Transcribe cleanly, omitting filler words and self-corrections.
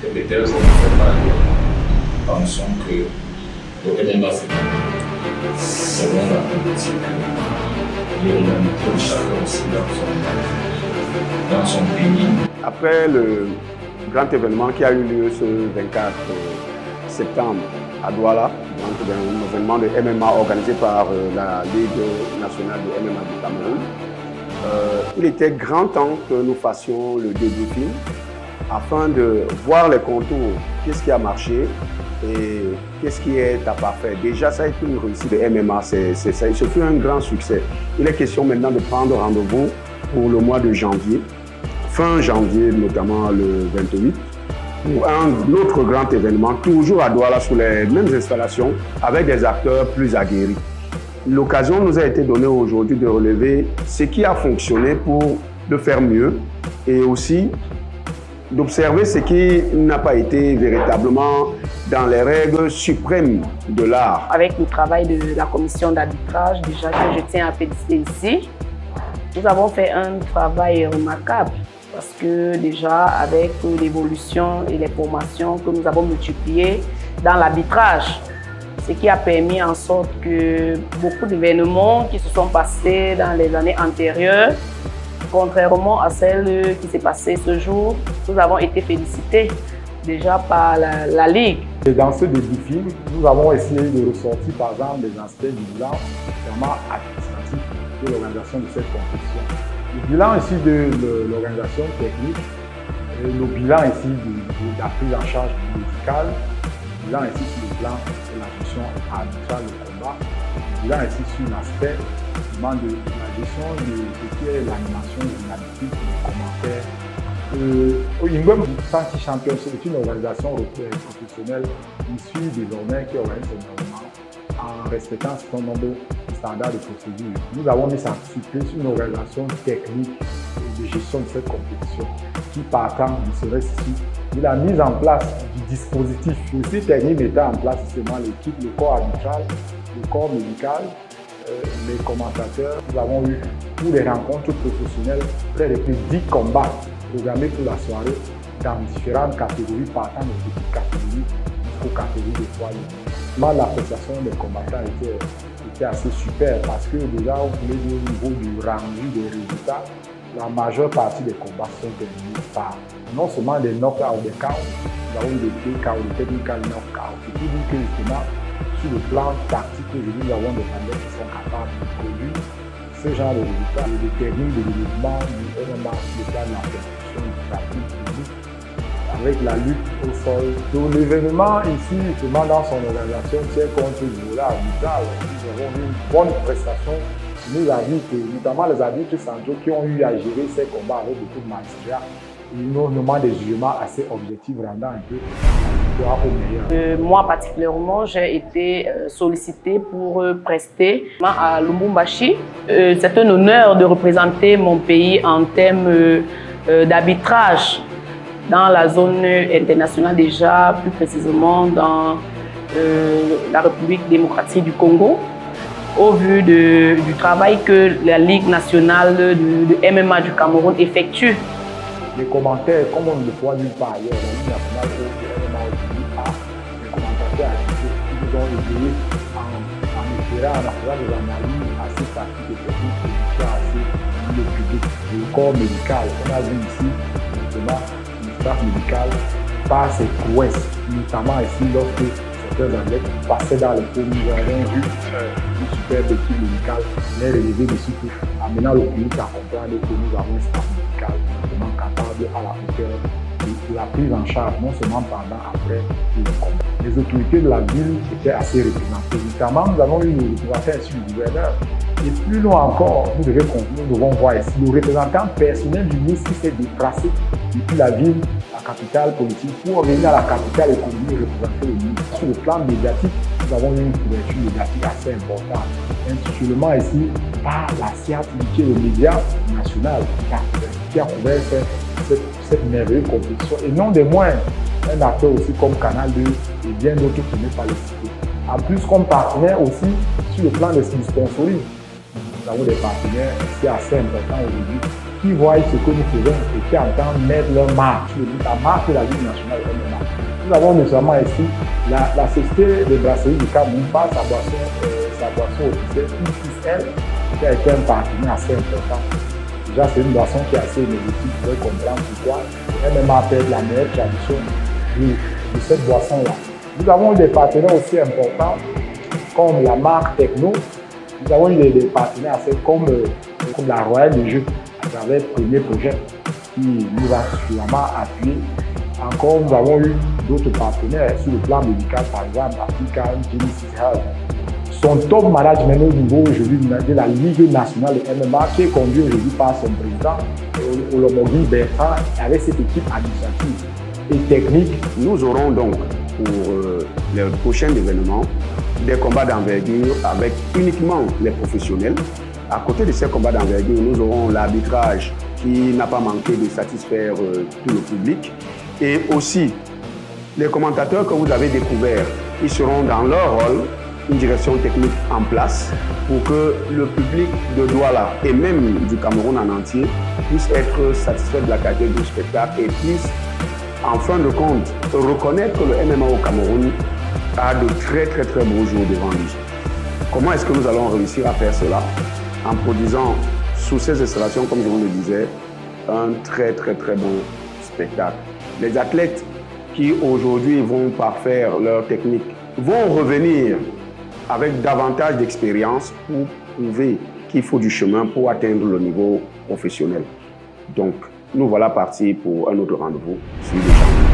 les médias sont fait parler. Pensons que le MMA c'est selon la politique, l'humanité de chacun aussi dans son pays. Après le grand événement qui a eu lieu ce 24 septembre à Douala, donc un événement de MMA organisé par la Ligue nationale de MMA du Cameroun, il était grand temps que nous fassions le débriefing afin de voir les contours, qu'est-ce qui a marché et qu'est-ce qui est à parfaire. Déjà, ça a été une réussite de MMA, ce fut un grand succès. Il est question maintenant de prendre rendez-vous pour le mois de janvier, fin janvier notamment le 28, pour un autre grand événement, toujours à Douala, sous les mêmes installations, avec des acteurs plus aguerris. L'occasion nous a été donnée aujourd'hui de relever ce qui a fonctionné pour le faire mieux et aussi d'observer ce qui n'a pas été véritablement dans les règles suprêmes de l'art. Avec le travail de la commission d'arbitrage, déjà que je tiens à féliciter ici, nous avons fait un travail remarquable parce que déjà avec l'évolution et les formations que nous avons multipliées dans l'arbitrage, ce qui a permis en sorte que beaucoup d'événements qui se sont passés dans les années antérieures, contrairement à celle qui s'est passée ce jour, nous avons été félicités déjà par la Ligue. Et dans ce débriefing, nous avons essayé de ressortir par exemple des aspects du bilan vraiment administratif de l'organisation de cette compétition. Le bilan ici de l'organisation technique, le bilan ici de la prise en charge médicale, le bilan ici sur le plan de la gestion arbitrale de combat, le bilan ici sur l'aspect de la gestion de ce qui est l'animation journalistique, les commentaires. Ingwem Santi Champions est une organisation professionnelle issue désormais qui organise son événement en respectant un certain nombre de standards de procédure. Nous avons mis sur pied une organisation technique de gestion de cette compétition qui partant ne serait ici de la mise en place du dispositif. Aussi technique mettant en place seulement l'équipe, le corps arbitral, le corps médical, les commentateurs. Nous avons eu pour les rencontres professionnelles près de plus de 10 combats programmés pour la soirée dans différentes catégories partant de petites catégories jusqu'aux catégories de poids lourds. L'appréciation des combattants était assez super parce que déjà au niveau du rendu des résultats, la majeure partie des combats sont terminés par non seulement des knockouts, des KO, nous avons eu des TKO, des technical knockouts. C'est pour dire que justement, sur le plan tactique, aujourd'hui, nous avons des athlètes qui sont capables de produire ce genre de résultats, des techniques de développement du MMA sur le plan de la perception du pratique publique avec la lutte au sol. Donc l'événement ici, justement dans son organisation, tient compte du volet arbitral. Nous avons eu une bonne prestation sur nos arbitres, notamment les arbitres centraux qui ont eu à gérer ces combats avec beaucoup de maestria. Énormément des jugements assez objectifs rendant un peu la victoire au meilleur. Moi particulièrement, j'ai été sollicitée pour prester à Lubumbashi. C'est un honneur de représenter mon pays en termes d'arbitrage dans la zone internationale déjà, plus précisément dans la République démocratique du Congo. Au vu du travail que la Ligue nationale de MMA du Cameroun effectue. Les commentaires, comme on ne le voit nulle part ailleurs, la Ligue nationale de MMA aujourd'hui a des commentateurs qui nous ont aidés en éclairant, en faisant des analyses assez pratiques et techniques pour assez le public. Le corps médical, on a vu ici, justement, le staff médical par ses prouesses, notamment ici lorsque certains athlètes passaient dans les cours, nous avons vu une superbe équipe médicale les relever dessus pour amenant le public à comprendre que nous avons un staff médical vraiment capable à la hauteur de la prise en charge, non seulement pendant, après le combat. Les autorités de la ville étaient assez représentées. Notamment, nous avons eu le représentant ici du gouverneur. Et plus loin encore, nous devons voir ici le représentant personnel du ministre qui s'est déplacé depuis la ville, la capitale politique, pour revenir à la capitale économique et représenter le ministre. Sur le plan médiatique, nous avons eu une couverture médiatique assez importante. Institutionnellement ici, par la CIAT, qui est le média national, qui a couvert cette merveilleuse compétition. Et non des moindres, un acteur aussi comme Canal 2 et bien d'autres qui ne pas les citer. En plus, comme partenaire aussi, sur le plan du sponsoring, nous avons des partenaires ici assez importants aujourd'hui qui voient ce que nous faisons et qui entendent mettre leur marque sur la marque de la Ligue nationale de MMA. Nous avons notamment ici la Société de brasserie du Cameroun par sa boisson officielle XXL, qui a été un partenaire assez important. Déjà, c'est une boisson qui est assez énergétique, vous pouvez comprendre pourquoi. Le MMA appelle la meilleure tradition de cette boisson-là. Nous avons eu des partenaires aussi importants, comme la marque Techno. Nous avons eu des partenaires assez comme la Royale des Jeux, à travers le premier projet qui nous a suffisamment appuyé. Encore, nous avons eu d'autres partenaires sur le plan médical, par exemple, African Genesis Health. Son top management au niveau aujourd'hui de la Ligue nationale de MMA, qui est conduit aujourd'hui par son président, Olomogui Bertrand, avec cette équipe administrative et technique. Nous aurons donc pour les prochains événements des combats d'envergure avec uniquement les professionnels. À côté de ces combats d'envergure, nous aurons l'arbitrage qui n'a pas manqué de satisfaire tout le public. Et aussi, les commentateurs que vous avez découverts, ils seront dans leur rôle, une direction technique en place pour que le public de Douala et même du Cameroun en entier puisse être satisfait de la qualité du spectacle et puisse, en fin de compte, reconnaître que le MMA au Cameroun a de très beaux jours devant lui. Comment est-ce que nous allons réussir à faire cela? En produisant sous ces installations, comme je vous le disais, un très bon spectacle. Les athlètes qui aujourd'hui vont parfaire leur technique vont revenir avec davantage d'expérience pour prouver qu'il faut du chemin pour atteindre le niveau professionnel. Donc, nous voilà partis pour un autre rendez-vous sur le champ.